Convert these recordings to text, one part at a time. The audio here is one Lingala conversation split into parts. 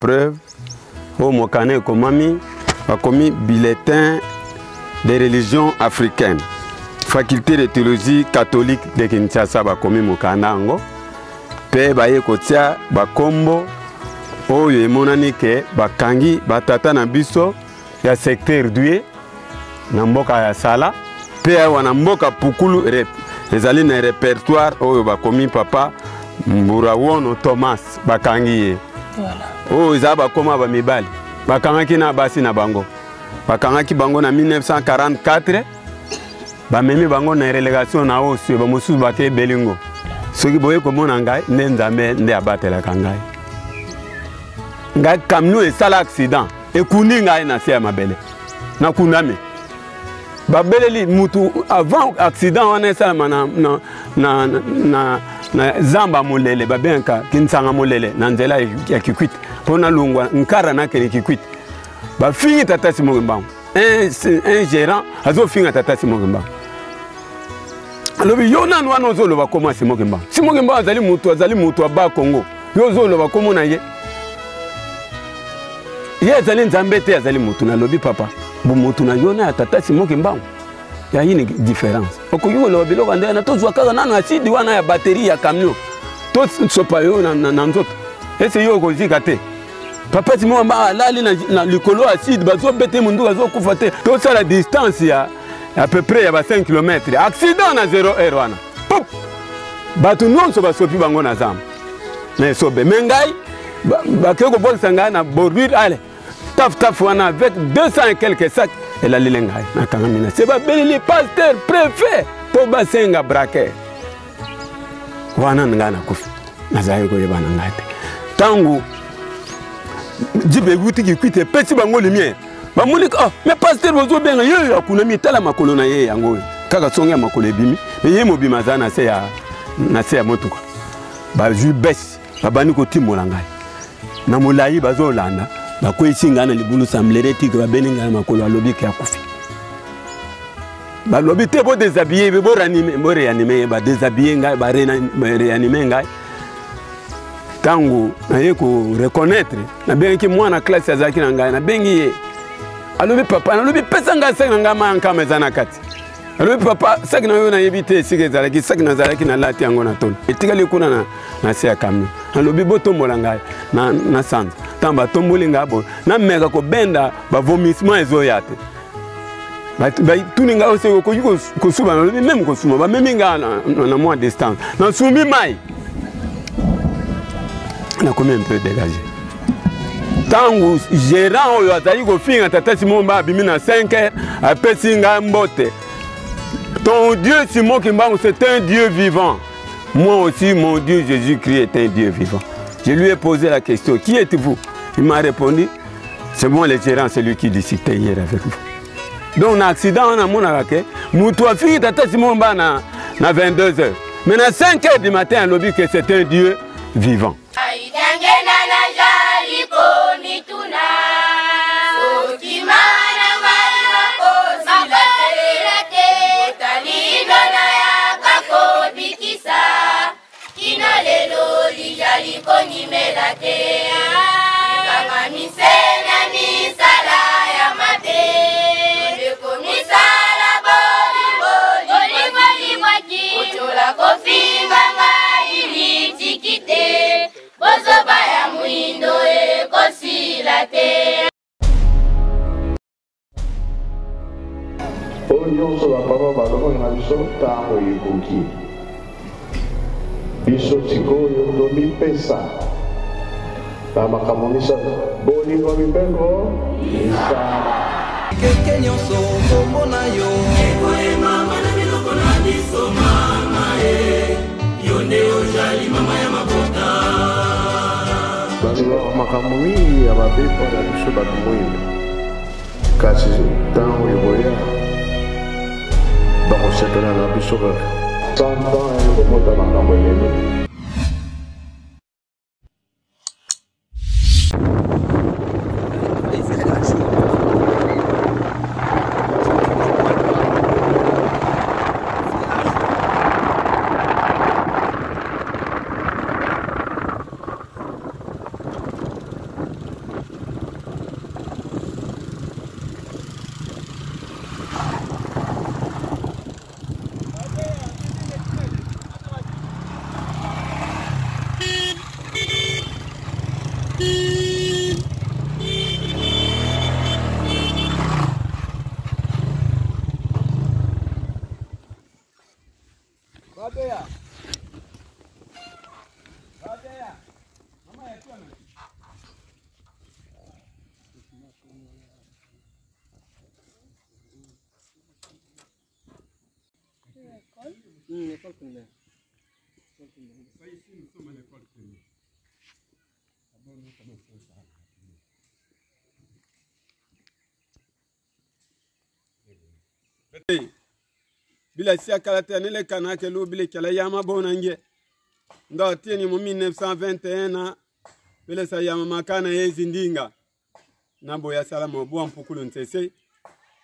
preuve au Mokane Komami, bakomi bulletin des religions africaines. Faculté de théologie catholique de Kinshasa bakomi Mokanango. Pe baye kotia bakombo oyo emonani ke bakangi batata na biso ya secteur doué na mboka ya Sala. Pe wana mboka Pukulu ezali na répertoire oyo bakomi papa Mburawono Thomas bakangi ye. Voilà. Oyo za bakoma ba mibali. Bakangaki na basi na bango. Bakangaki bango na 1944. Bamemi bango na relégation na osu ba mususu bake belingo. Soki boye komona ngai nde nzambe nde abatela kangai. Ngai kamno esala accident ekundi ngai na se ya mabele. Na kunami. Babeleli mutu avant accident wana esala na zamba molele babenka kinsanga molele na nzela ya Kikwit. Pona lungwa nkara na kene Kikwit. Ba fingi tata Simon Mbangu. Un gérant azo finga tata Simon Mbangu. Alobi yona nwana ozolo bakoma Simon Mbangu. Simon Mbangu azali mutu aba Congo. Yo zolo bakoma na ye. Ye azali nzambe te azali mutu na lobi papa. Bu mutu na yona tata Simon Mbangu. Ya une différence. Okoyo lo biloko ndena to zwa kaka nana acide wana ya batterie ya camion. To sopa yo na nzoto. Ese yo kozika te. Papa Simon Mbangu lali na likolo acide bazo bete mundu azo kufa te. To sala distance ya à peu près ya ba 5 km. Accident na 0 wana. Pop. Batu nyonso basopi bango na zamba. Mais sobe mengai bakeko bolsa ngai na bordure ale. Taf wana avec 200 et quelques sacs. Et la lilengai na kangamina. C'est pas le pasteur préfet to basenga braquer. Wana ngana kufi. Nazaye ko yebana ngate. Tangu jibe guti Kikwit pesi bango lumière. Ba moni oh mais pasteur bozo benga yo akuna mitala makolo na ye yango. Kaka songa makolo ebimi. Mais ye mobima zana se ya motuko. Ba ju bes babani ko timola ngai. Na molayi bazo landa. Bako isinga na libulu samlereti ke babeninga makolo alobi ke akufi. Ba lobi te bo déshabiller bo réanimer ba déshabiller ngai ba réanimer ngai. Tango na ye ko reconnaître na benki mwana classe azaki na ngai na bengi ye. Alobi papa na lobi pesa ngai sek na ngai ma nkama zana kati. Alobi papa sek na yo na yebite sike zalaki sek na zalaki na lati yango na tolo. Etikali kuna na se ya kamyo. Alobi boto mola ngai na sanza. Tamba tomboli ngabo na meka ko benda ba vomissement ezoyate ba tuninga ose ko suba na même ko suma ba memi nga na moi distance na sumi mai na combien un peu dégagé tangu gérant oyo azali ko finga tata Simon Mbangu bimi na 5h apesi nga mbote ton Dieu Simon Mbangu c'est un Dieu vivant, moi aussi mon Dieu Jésus-Christ est un Dieu vivant. Je lui ai posé la question, qui êtes-vous? Il m'a répondu, c'est moi le gérant, c'est lui qui discutait hier avec vous. Donc, un accident, on a mon arrêté. Moutoua fille, tata Simon Mbangu na 22h. Mais à 5h du matin, on a dit que c'est un Dieu vivant. Nyonso ba papa baloko na biso tango ekoki biso sikoyo tomipesa na makambo misato bolingo mibeko isala keke nyonso komona yo ekoyema mana biloko na biso mama yo nde ozali mama ya mabota bazwa makambo mingi ya babepo na biso bato moyindo kasi tango eboya bakosepela na biso kaka 100 ans ekomota makambo elelo. l'école primaire. Ici, nous sommes à l'école primaire. D'abord, nous commençons ça. Bila siya kalata nele kana ke lobile kala yama bonange ndo tieni mu 1921 na bila sa yama makana yezi ndinga nabo ya salama bwa mpukulu ntese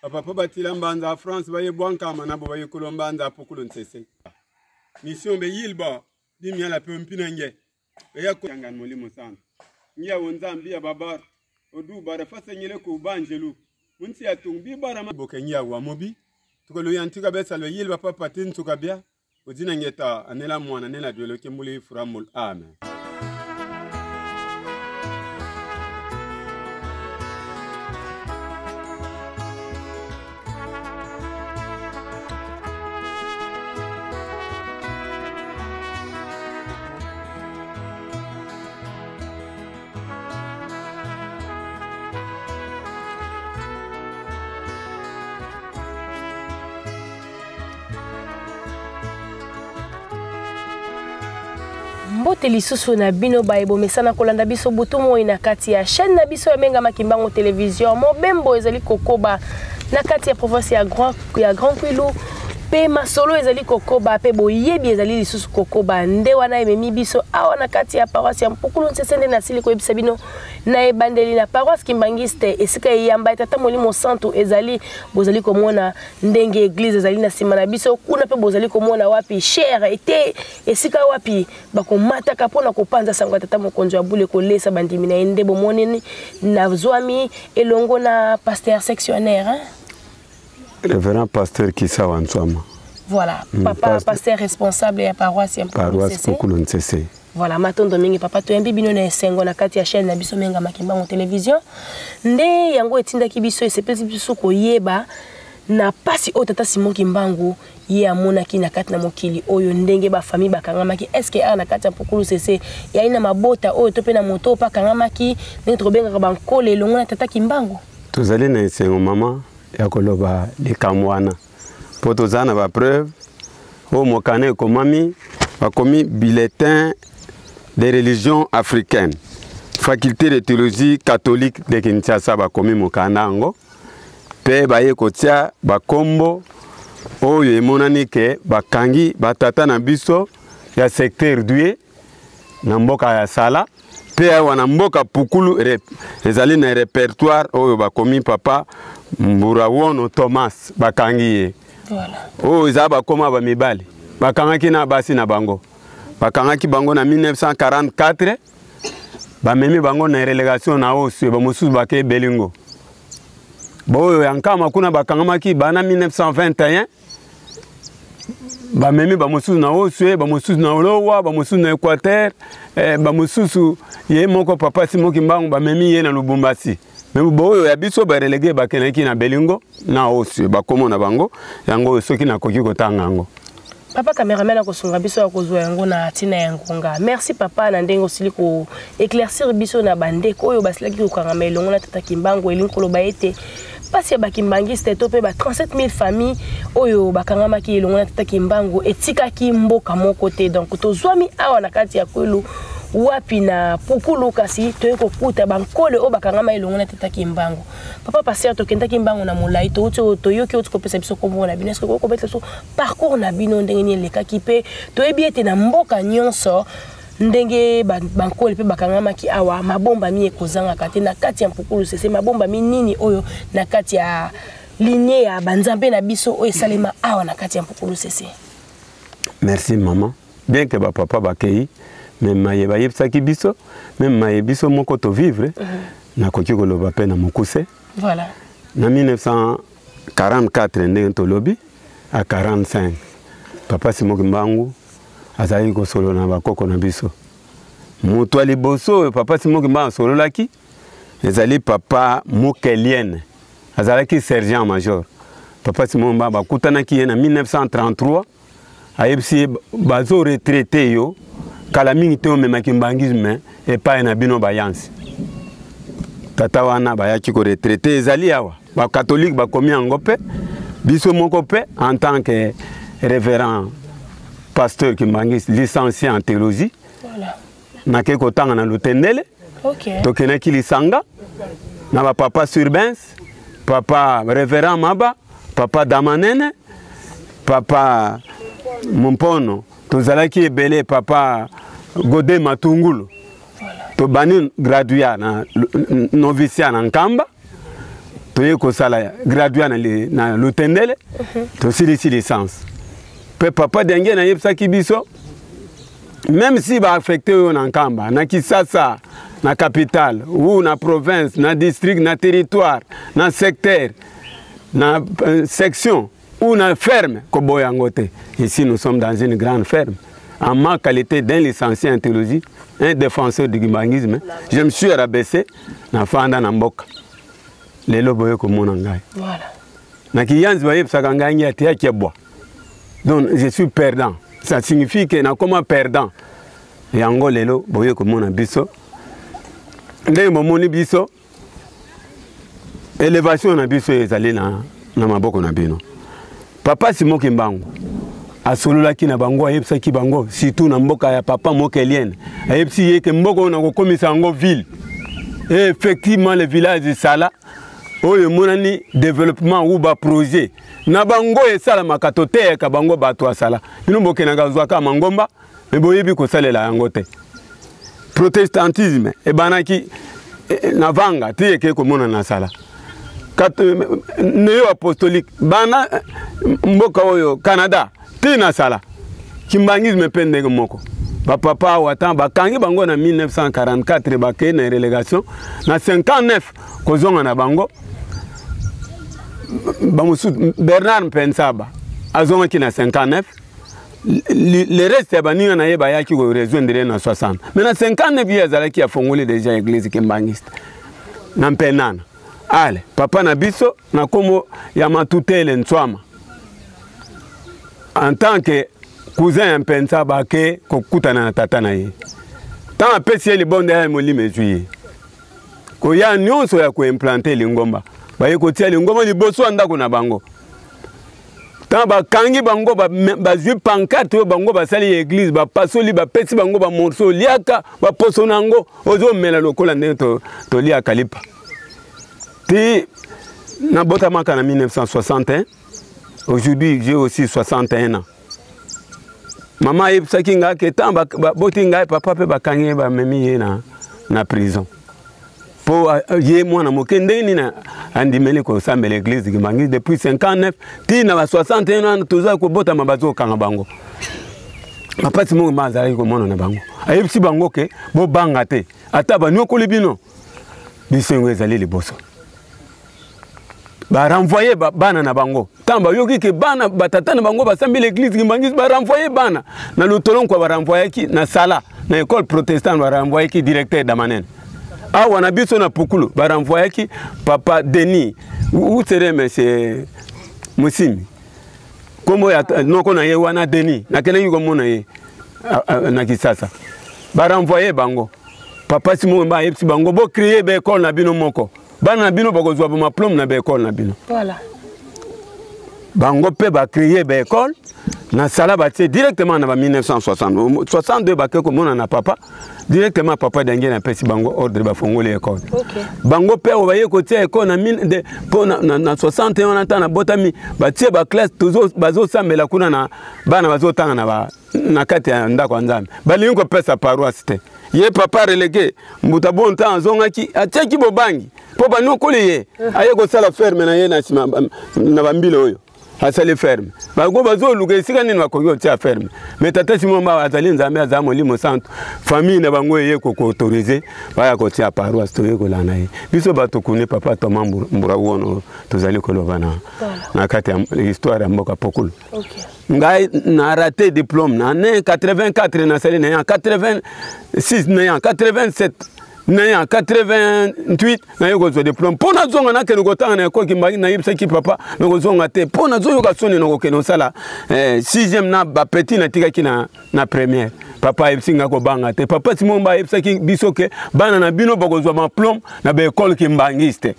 papa batila mbanza France baye bwankama nabo baye kulombanza pukulu ntese mission be yilba dimya la pempina nge ya ko yangan molimo sana ngia wonzambi ya babar odu bara fasenyele ko banjelu munti ya tumbi bara maboke ngia wa mobi tukolo yantika besa lo yilba papa tin tukabia odina ngeta anela mwana nela dwelo kembuli furamul amen. Mbote lisusu na bino baibo mesana kolanda biso butumo ina kati ya chaîne na biso ya Menga Makimbango télévision mobembo ezali kokoba na kati ya province ya Grand Kwilu pe masolo ezali kokoba pe boyebi ezali lisusu kokoba nde wana ememi biso awa na kati ya paroisse ya Mpukulu Nsesende na sili koyebisa bino na ebandeli na paroisse Kimbangiste esika yamba tata molimo santo ezali bozali komona ndenge église ezali na sima na biso kuna pe bozali komona wapi cher ete esika wapi bakomata kapona kopanza sango tata mokonzo ya bule kolesa bandimi na ende bomoneni na zwami elongo na pasteur sectionnaire hein? Révérend pasteur Kissa Wanswama. Voilà, papa pasteur responsable ya paroisse Mpukulu Nsese. Voilà, matondo mingi papa to yambi bino na esengo na kati ya chaîne na biso Menga Makimbango télévision. Nde yango etinda ki biso esepesi biso koyeba na pasi o tata Simon Kimbangu ye amonaki na kati na mokili oyo ndenge ba famille bakangamaki eske a na kati ya Mpukulu Nsese ya ina mabota oyo to pe na moto pa kangamaki ndenge tobengaka bankole elongo na tata Kimbangu. Tozali na esengo mama ya koloba likamwana po tozana ba preuve o mokane komami bakomi bulletin des religions africaines faculté de théologie catholique de Kinshasa bakomi mokana ngo pe baye kotia bakombo oyo emonani ke bakangi batata na biso ya secteur doué na mboka ya sala pe wana mboka Pukulu ezali na répertoire oyo bakomi papa Mburawono Thomas bakangi ye. Voilà. Oh iza bakoma ba mibali. Bakangaki na basi na bango. Bakangaki bango na 1944. Bamemi bango na relégation na osu ba musu bake belingo. Boyo yankama kuna bakangamaki bana 1921. Bamemi ba musu na osu ba musu na Olowa ba musu na Équateur ba musu ye moko papa Simon Kimbangu bamemi ye na Lubumbashi. Mais boyo ya biso ba relégué ba kenaki na belingo na osu ba komo na bango yango soki na koki kotanga ngo. Papa cameraman a kosunga biso ya kozwa yango na tina ya ngonga. Merci papa na ndengo sili ko éclaircir biso na bandeko oyo basilaki ko kangama elongo na tata Kimbangu elinkolo ba ete pasi ya bakimbangiste to pe ba 37 000 familles oyo bakangamaki elongo na tata Kimbangu etikaki mboka moko te donc tozwami awa na kati ya Kwilu wapi na Pukulu kasi toyeko kuta bankole o bakangama elongo na tata Kimbangu. Papa pasteur to kenda Kimbangu na molai to yoki otiko pesa biso kombo na bino est-ce ko betla so parcours na bino ndenge ni lekaki pe toyebi ete na mboka nyonso ndenge bankole pe bakangama ki awa mabomba mi ekozanga kati na kati ya Mpukulu Nsese mabomba mi nini oyo na kati ya lignée ya banzambe na biso o esalema awa na kati ya Mpukulu Nsese. Merci maman. Bien que ba papa bakei même maye ba yebsaki biso même maye biso moko to vivre na koki koloba pe na mokuse. Voilà. Na 1944 ndenge to lobi à 45 papa Simon Kimbangu azali ko solo na bakoko na biso. Mutu ali boso papa Simon Kimbangu solo laki ezali papa Mokelienne azalaki sergent major. Papa Simon Kimbangu bakutanaki ye na 1933 ayebisi bazo retraité yo kala mingi te omemaki mbangisme epai na bino bayansi tata wana bayaki ko retraité ezali awa ba catholique bakomi yango pe biso moko pe en tant que révérend pasteur Kimbangis, licencié en théologie. Voilà. Nake kotanga na Lutendele. Ok. Tokenaki Lisanga. Na papa Surbens, papa Révérend Maba, papa Damanene, papa Mompono, tozalaki ebele papa Godé Matungulu. To bani graduat na noviciat na Nkamba. Toye kosala graduat na Lutendele. To silisi licence. Pe papa dengue na yebsaki biso. Même si va affecter na Nkamba, na Kisasa, na capitale, ou na province, na district, na territoire, na secteur, na section, ou na ferme, Koboyangote. Ici, nous sommes dans une grande ferme. En ma qualité d'un licencié en théologie, un défenseur du gimbangisme, je me suis rabaissé na Fanda na Mboka. Lelo boye ko monangai. Voilà. Na kiyanzi baye psakanga ngati ya kieboa. Donc je suis perdant. Ça signifie que na comme perdant. Yango lelo boye ko mona biso. Ndé momoni biso. Élévation na biso ezali na maboko na bino. Papa Simon Kimbangu asololaki na bango ayebisaki bango surtout na mboka ya papa Mokelienne. Ayebisi yeke mboko na kokomisa yango ville. Et effectivement le village de Sala oyo monani développement ou ba projet na bango esala makatote ka bango bato asala bino mboke na gazwaka mangomba me boyebi ko salela yango te protestantisme e banaki na vanga tieke ko mona na sala neo apostolique bana mboka oyo Canada tina sala kimbangisme pende moko ba papa watan bakangi bango na 1944 bakene na relégation na 59 kozonga na bango Bernard Mpensaba azonga ki na 59 le reste ya baninga na yeba yaki ko rejoindre na 60 mais na 59 years alaki a fongoli déjà église kimbangiste na mpenana ale papa na biso na komo ya matutele Ntswama en tant que cousin ya Mpensaba ke kokutana na tata na ye tant apesi le bonde ya molime juillet ko ya nyonso ya ko implanter lingomba baye kotia lingoma liboso ndako na bango tant bakangi bango ba zui pancarte bango basali église ba pasoli ba pesi bango ba morceau liaka ba posonango ozo mela lokola ndeto to liaka lipa ti na botamaka na 1961 aujourd'hui j'ai aussi 61 ans maman yebsaki nga ke tant ba botinga papa pe bakangi ba memi ye na prison pour y moi na mokende ni na andimeli ko samba l'église Kimbangis depuis 59 ti na 61 ans toza ko bota mabazo kanga bango papa Simon mazali ko mona na bango ayebisi bango ke bo banga te ata ba nyoko libino bisengo ezali liboso ba renvoyer bana na bango tamba yoki ke bana batata na bango basambi l'église Kimbangis ba renvoyer bana na lutolon ko ba renvoyer ki na sala na école protestante ba renvoyer ki directeur d'Amanen. Ah, on a vu son apokulu, ba renvoyer qui papa Denis, où serait monsieur Moussimi. Comment non qu'on a eu wana Denis, na kene yuko mona ye na Kisasa. Ba renvoyer bango. Papa Simon ba yepsi bango bo créer be école na bino moko. Ba na bino bako zwa ma plomb na be école na bino. Voilà. Bango pe ba créer be école na sala ba directement na 1960. 62 ba ke ko mona na papa. Directement papa dengue na pesi bango ordre ba fongoli école. Okay. Bango pe o baye ko tia école na 61 ans na botami ba tie ba classe toujours bazo sambela kuna na bana bazo tanga na ba na kati ya ndako nzambe. Bali ko pesa paroisse te. Ye papa relégué mbuta bon temps zonga ki atiaki bobangi. Po ba no koliye aye ko sala ferme na ye na sima na bambilo oyo. Asali ferme. Bango bazo luka esika nini bakoyo tia ferme. Mais tata Simon ba azali nzambe azamo limo santo. Famille na bango ye ko autoriser baya ko tia paroisse to ye ko lana ye. Biso bato kune papa Thomas mbura wono tozali ko lobana. Na kati ya histoire ya mboka pokulu. Okay. Ngai na raté diplôme na 84 na sali na 86 na 87 na 88 na yoko zo diplôme pona zonga na keno kotanga na ko Kimbangis na yebisa ki papa na ko zonga te pona zo yoka soni na ko keno sala 6e na ba petit na tika ki na première papa yebsinga ko banga te papa Simon ba yebisa ki biso ke bana na bino bako zo ma plomb na be école Kimbangis te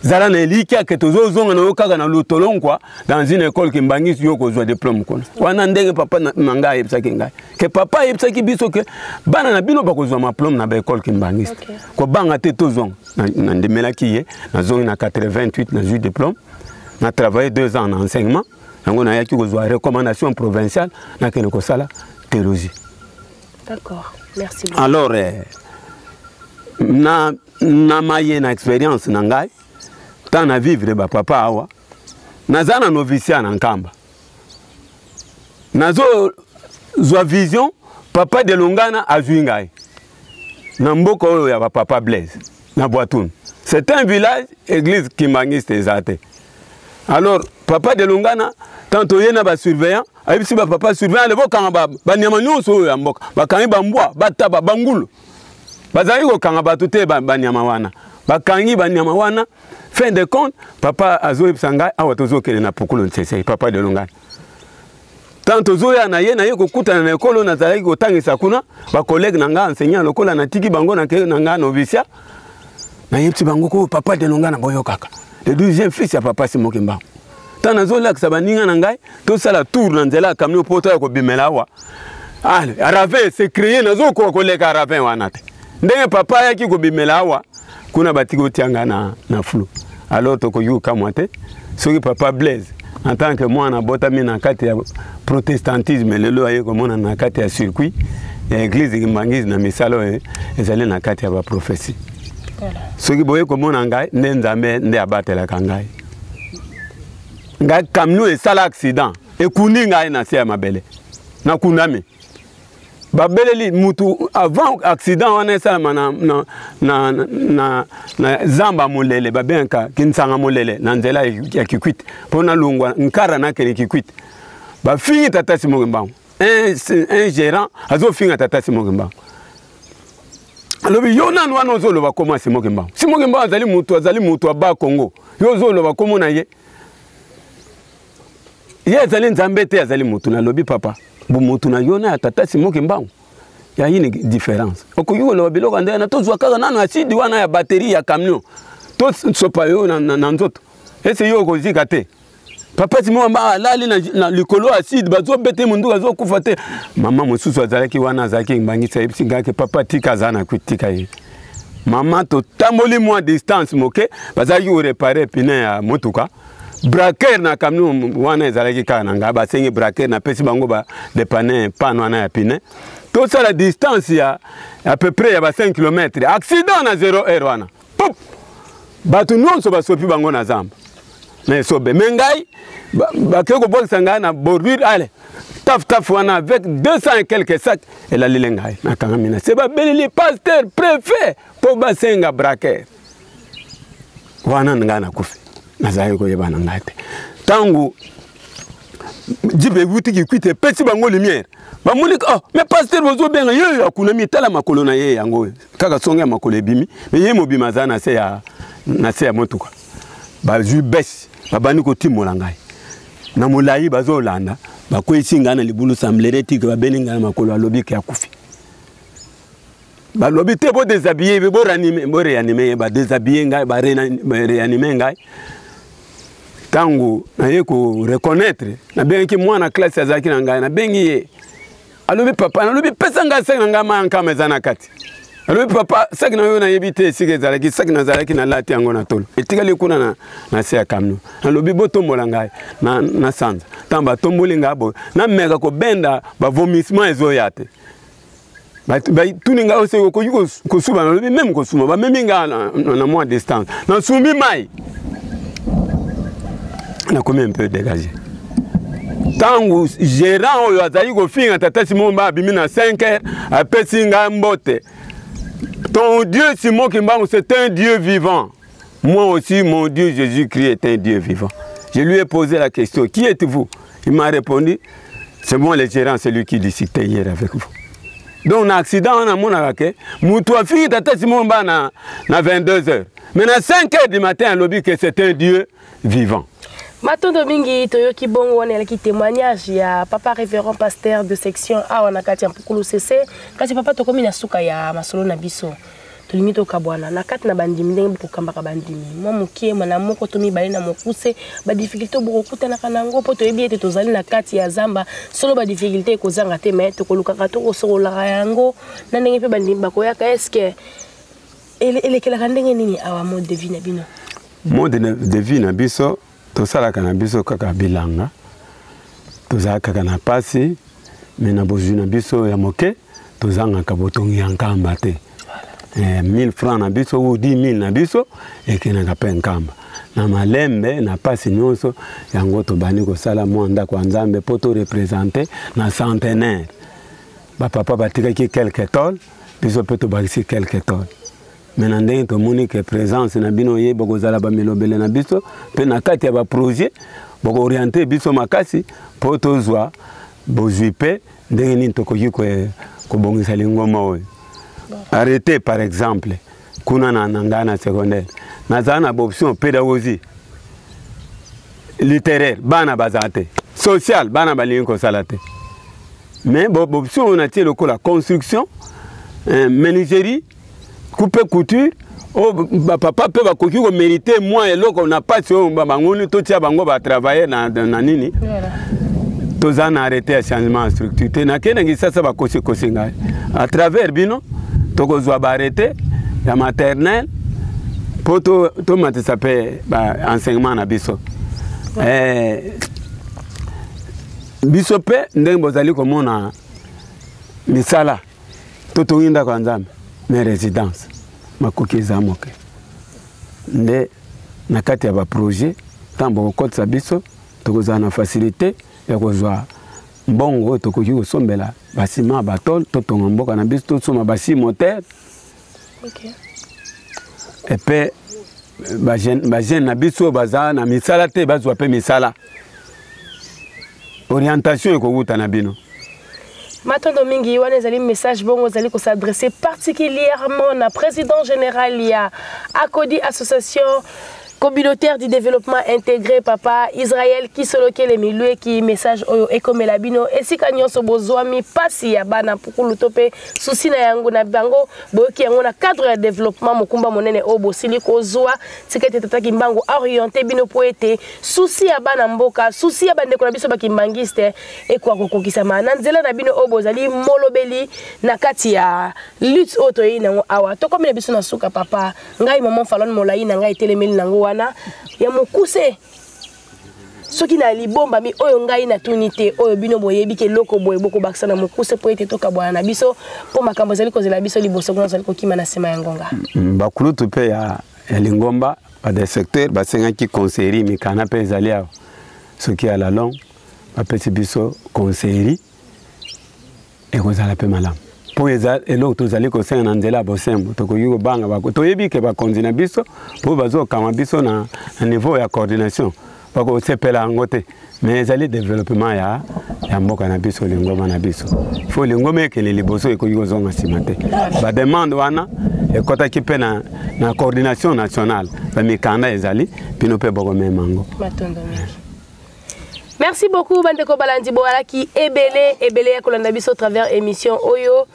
zala na elika ke tozo zonga na okaka na lotolon quoi dans une école qui mbangis yo ko zo diplôme kono wana ndenge papa na ngai yebsaki ngai ke papa yebsaki biso ke bana na bino ba ko zo ma diplôme na ba école qui mbangis ko banga te tozong na ndemelaki ye na zongi na 88 na ju diplôme na travaillé 2 ans en enseignement nango na yaki ko zo recommandation provinciale na kene ko sala théologie. D'accord, merci beaucoup. Alors na maye na expérience na ngai tant na vivre ba papa awa nazana noviciat na nkamba nazo zwa vision papa de Longana azwi ngai na mboka oyo ya ba papa Blaise na Boitoun. C'est un village église kimbangiste ezate. Alors papa de Longana tanto yena ba surveillant ayibisi ba papa surveillant le bokanga ba nyama nyonso oyo ya mboka bakangi ba mbwa bataba bangulu bazali ko kanga ba tuté ba nyama wana bakangi ba nyama wana. Fin de compte, papa azoe psanga awa tozo kele na pukulu nsese papa de Longana. Tanto zoya na ye ko kuta na ekolo na zalaki ko tangisa kuna ba collègue na nga enseignant lokola na tiki bango na nga novicia. Na yepsi bango ko papa de Longana boyo kaka. Le deuxième fils ya papa Simoki Mbangu. Tana zo lak sabaninga na ngai to sala tour na nzela kamio poto ya ko bimela wa. Ale arave se créer na zo ko koleka arave wana te. Ndenge papa yaki ko bimela wa kuna batiko tianga na flou. Alors toko yu kamwate soki papa Blaise en tant que moi na botami na kati ya protestantisme lelo aye ko mona na kati ya circuit église kimbangisi na misalo ezali na kati ya ba prophétie. Voilà. Soki boye ko mona ngai nde nzambe nde abatela kangai. Ngai kamno e sala accident e kuni ngai na se ya mabele. Na kunami. Babeleli mutu avant accident wana esala na zamba molele babenka kinsanga molele na nzela ya Kikwit pona lungwa nkara na kene Kikwit ba fingi tata Simoki Mbangu un gérant azo finga tata Simoki Mbangu alobi yona nwana ozolo ba koma Simoki Mbangu azali mutu aba Congo yo zolo ba komo na ye azali nzambe te azali mutu na lobi papa mutu na yona tata Simoki Mbangu ya une différence okoyuko lo biloko ndena na tozwa kaka nano asidi wana ya batterie ya camion to sopa yo na nzoto ese yo ko zika te papa Simoki Mbangu lali na likolo asidi bazo bete mundu azo kufa te mama mususu azalaki wana azalaki mbangisa epsi ngake papa tika zana kwitika ye mama to tamboli moi distance moke bazaki o réparer pine ya motuka braquer na camion wana ezalaki kana nga ba sengi braquer na pesi bango ba dépanner panneau wana ya pine tout ça la distance ya à peu près ya ba 5 km accident na 0 heure wana pop batu nyonso basopi bango na zamba na sobe mengai ba keko bokisa nga na bordure ale taf wana avec 200 et quelques sacs et la lilengai na kangamina c'est ba belili pasteur préfet po ba senga braquer wana nga na kufi nazali ko yeba na ngate tangu jibe buti ki kwite pesi bango lumière ba mulika mais pasteur bozo benga yeyo akuna mitala makolo na ye yango kaka songa makolo ebimi mais ye mobima zana se ya motuka ba ju bes ba bani ko timola ngai na molayi bazo landa ba ko isinga na libulu sambleretique ba beninga na makolo alobi ke akufi ba lobi te bo déshabiller bo réanimer ba déshabiller ngai ba réanimer ngai tangu na ye ko reconnaître na bengi mwana classe azaki na ngai na bengi ye alobi papa na lobi pesa nga sek na ngama nkama ezana kati alobi papa sek na yo na yebite sike zalaki sek na zalaki na lati yango na tolo etikali kuna na se ya kamno na lobi botombola ngai na sanza tamba tomboli ngabo na meka ko benda ba vomissement ezoyate ba tuninga ose ko yuko kosuba na lobi même kosuma ba meminga na moi distance na sumbi mai na combien un peu dégagé tangu gérant oyo azali ko finga tata Simoki Mbangu abimi na 5 heures apesi nga mbote ton Dieu Simoki Mbangu c'est un Dieu vivant moi aussi mon Dieu Jésus-Christ est un Dieu vivant je lui ai posé la question qui êtes-vous il m'a répondu c'est moi le gérant celui qui discutait hier avec vous donc un accident on a mon arake mutu afi tata Simoki Mbangu na 22 heures mais à 5 heures du matin lobby que c'est un Dieu vivant. Matondo mingi toyoki bongo wana elaki témoignage ya papa révérend pasteur de section A wana kati ya Mpukulu CC kati papa tokomi na suka ya masolo na biso tolingi tokabwana na kati na bandimi ndenge bokokambaka bandimi mwa mokie mwana moko tomibale na mokuse badifficulté bokokutanaka nango mpo toyebi ete tozali na kati ya zamba solo badifficulté ekozanga te me tokolukaka tokosokolaka yango na ndenge mpe bandimi bakoyaka eske elekelaka ndenge nini awa mode de vie na bino? Mode de vie na biso tosalaka na biso kaka bilanga tozalaka kaka na pasi me na bozwi na biso ya moke tozangaka botongi ya nkamba te 1000 francs na biso ou 10 000 na biso ekenaka mpe nkamba na malembe na pasi nyonso yango tobandi kosala mwa ndako ya nzambe mpo torepresente na centenaire bapapa batikaki quelque tole biso mpe tobakisi quelque tole me na ndenge tomoni ke présence na bino ye bokozala bamilobele na biso mpe na kati ya baprojet bokooriente biso makasi mpo tozwa bozwi mpe ndenge nini tokoki kobongisa lingomba oyo. Arrêtez par exemple kuna na nanga na secondaire nazala na option pédagogie littéraire bana bazate social bana balingi kosala te mais option on a tie lokola construction menuiserie coupe couture papa pe bakoki ko mériter moi eloko na pasi oyo bangoni totia bango ba travailler na nini toza na arrêté ya changement de structure te na kenengi sasa bakosi kosinga à travers bino tokozwa ba arrêté ya maternelle po to matisa pe ba enseignement na biso biso pe ndenge bozali komona misala totonginda kwa nzambe na résidence makoki eza moke nde na kati ya baprojet ntango bokotisa biso tokozala na facilité ya kozwa mbongo tokoki kosombela basima batole totonga mboka na biso tosoma basi moteur epe bagene na biso baza na misala te bazwa mpe misala orientation ekowuta na bino. Matondo mingi wana ezali message bongo ezali ko s'adresser particulièrement na président général ya Akodi association communautaire du développement intégré papa Israël qui soloke le milue qui message oyo ekomela bino esika nyonso bozwami pasi ya bana pukulu tope susi na yango na bango boyoki yango na cadre ya développement mokumba monene o bosili kozwa tikete tataki mbango orienté bino po ete susi ya bana mboka susi ya bandeko na biso bakimbangiste ekwa kokokisa na nzela na bino o bozali molobeli na kati ya lutte oto ina awa to komela biso na suka papa ngai maman falon molai na ngai telemeli nango ya mokuse soki na libomba mi oyo ngai na tunite oyo bino boyebi ke loko boye boko bakisa na mokuse po ete toka bwana na biso po makambo zali kozela biso liboso kuna zali kokima na sema ya ngonga bakulutu pe ya lingomba ba des secteurs basenga ki conseiller mikana pe ezali awa soki ala long bapesi biso conseiller ekozala pe malamu po eloko tozali kosenga na nzela bosembo tokoki kobanga toyebi ke bakonzi na biso po bazokama biso na niveau ya coordination bakosepela yango te mais ezali développement ya mboka na biso lingoma na biso fo lingoma ekele liboso ekoki kozonga nsima te bademande wana ekotaki mpe na coordination nationale bamikanda ezali bino mpe bokomema yango. Merci beaucoup bandeko balandi boalaki ebele ya kolanda biso travers émission oyo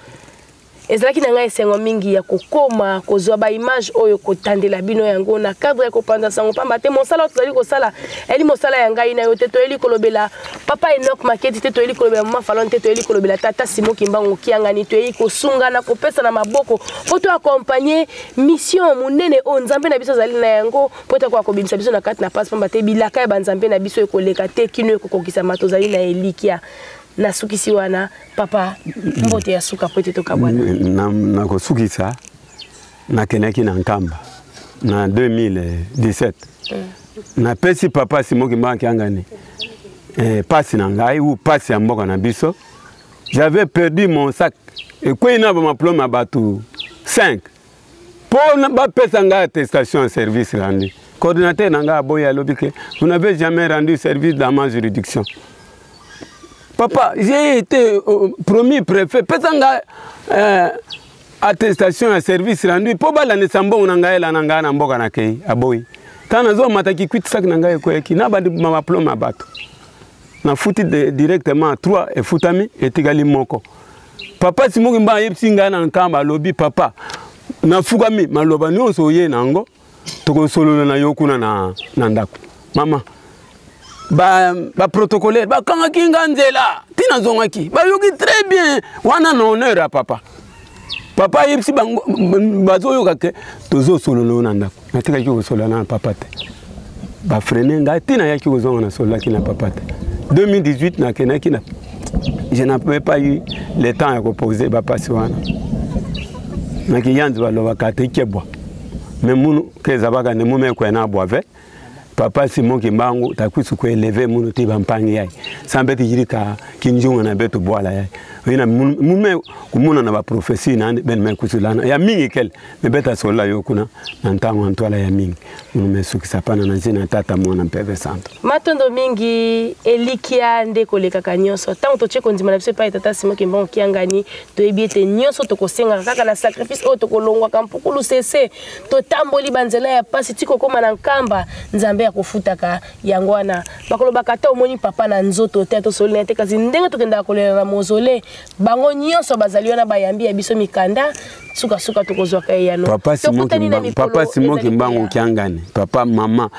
ezalaki na ngai esengo mingi ya kokoma kozwa ba image oyo kotandela bino yango na cadre ya kopanza sango pamba te mosala tozali kosala eli mosala ya ngai na yo te toyeli kolobela papa Enoch Maketi te toyeli kolobela mama Falon te toyeli kolobela tata Simo Kimbangu kiangani toyeli kosunga na kopesa na maboko po to accompagner mission munene o nzambe na biso zali na yango po to ko bimisa biso na kati na passe pamba te bilaka ya banzambe na biso ekoleka te kino ekokokisa mato zali na elikia na sukisi wana papa mbote ya suka pote to kabwana na kosukisa na kenaki na nkamba na 2017 na pesi papa Simo Kimbangu kiangani pasi na ngai ou pasi ya mboka na biso j'avais perdu mon sac et quoi ina ba maploma à batu 5 pour na ba pesa ngai attestation en service rendu coordinateur na ngai boya lobike vous n'avez jamais rendu service dans ma juridiction. Papa, j'ai été premier préfet. Pesanga attestation à service rendu. Poba la nesambo unanga la nanga na mboka na kei aboyi. Tana zo mataki kwit sak nanga ekoyeki na ba mama ploma bato. Na futi directement 3 et futami etigali moko. Papa Simo Kimbangu yepsinga na nkamba lobi papa. na fugami maloba nyonso ye nango tokosolola na yo kuna na ndako mama ba protocolaire ba kanga kinga nzela tina zongaki ba yoki très bien wana na honneur à papa yipsi bazo yoka ke tozo solola na ndako natika ki solola na papa te ba freiner nga tina yaki kozonga na solola ki na papa te 2018 na kenaki na je n'avais pas eu le temps à reposer ba pasi wana na ki yanzu baloba ka te kebwa mais munu kezabaka ne mume ko na boave papa Simon Kimbangu takwisu ko elever munu tiba mpangi yai sambeti jirika kinjunga na beto bwala yai ina mume kumuna na ba prophecy na ben me kusulana ya mingi kel me beta sola yokuna na ntango antwala ya mingi mume sukisa pana na zina tata mwana mpeve santo matondo mingi elikia ndeko lekaka nyonso tango to cheko ndima na biso pa tata Simon Kimbangu kiangani to ebiete nyonso to kosenga kaka na sacrifice o to kolongwa kampukulu sese to tamboli banzela ya pasi tiko koma na nkamba nzambe ya kofutaka yangwana bakoloba kata omoni papa na nzoto te to solina te kasi ndenge to kenda kolela na mozole bango nyonso bazali wana bayambi ya biso mikanda suka tokozwa ka yano papa Simon Kimbangu kiangani papa mama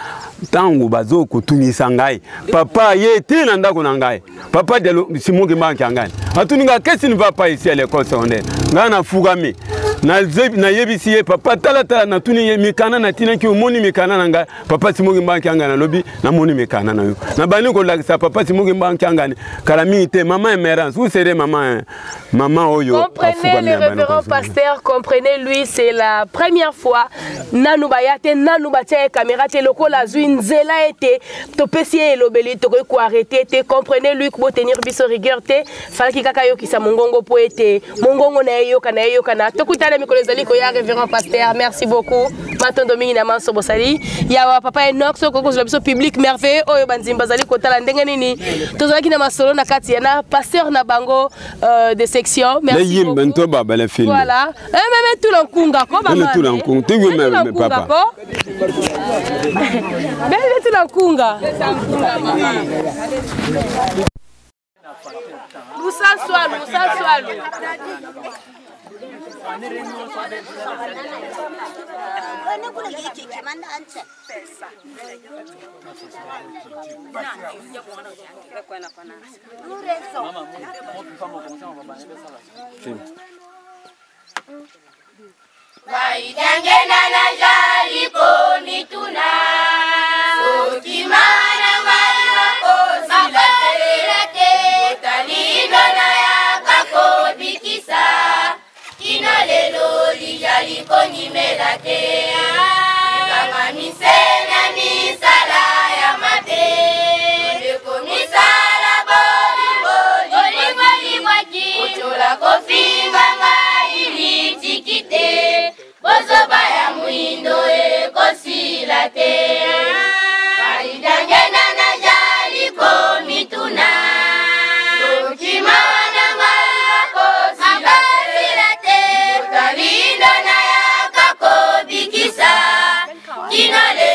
tangu bazo kutungisa ngai papa ye tina ndako na ngai papa de Simon Kimbangu kiangani atuninga kesi ne va pas ici à l'école secondaire ngana fugami na yebisi ye papa tala na tuni ye mikana na tina ki omoni mikana na ngai papa Simon Kimbangu kiangani lobi na moni mikana na yo na bani ko lakisa papa Simon Kimbangu kiangani kalamite maman Emerance où serait maman oyo comprenez le révérend pasteur comprenez lui c'est la première fois nanu bayate nanu batia caméra te lokola zwinzela ete to pesi elobeli to ko arrêter te comprenez lui ko tenir biso rigueur te falaki kaka yo kisa mongongo po ete mongongo na yo kana to kutala mikolo ezali ko ya révérend pasteur merci beaucoup matondo mingi na manso bosali ya papa Enox ko ko biso public merveilleux oyo banzimba zali ko tala ndenge nini tozalaki na masolo na kati ya na pasteur na bango de section merci beaucoup voilà même tout l'enkunga ko ba tout l'enkunga tu veux même papa belle tout l'enkunga Lusa swalo Vaidangena na jali koni tuna Sokimana mwana kosi late Utalindo na yaka kodikisa Kina lelo li jali koni melate Kama misena misala ya mate Ndeko misala boli mwaki Uchola kofinga ili tikite Bozoba ya muindo kosila te Validangena na jali komituna Sokimana ngala kosila te Utalindo na yaka kodikisa Kinale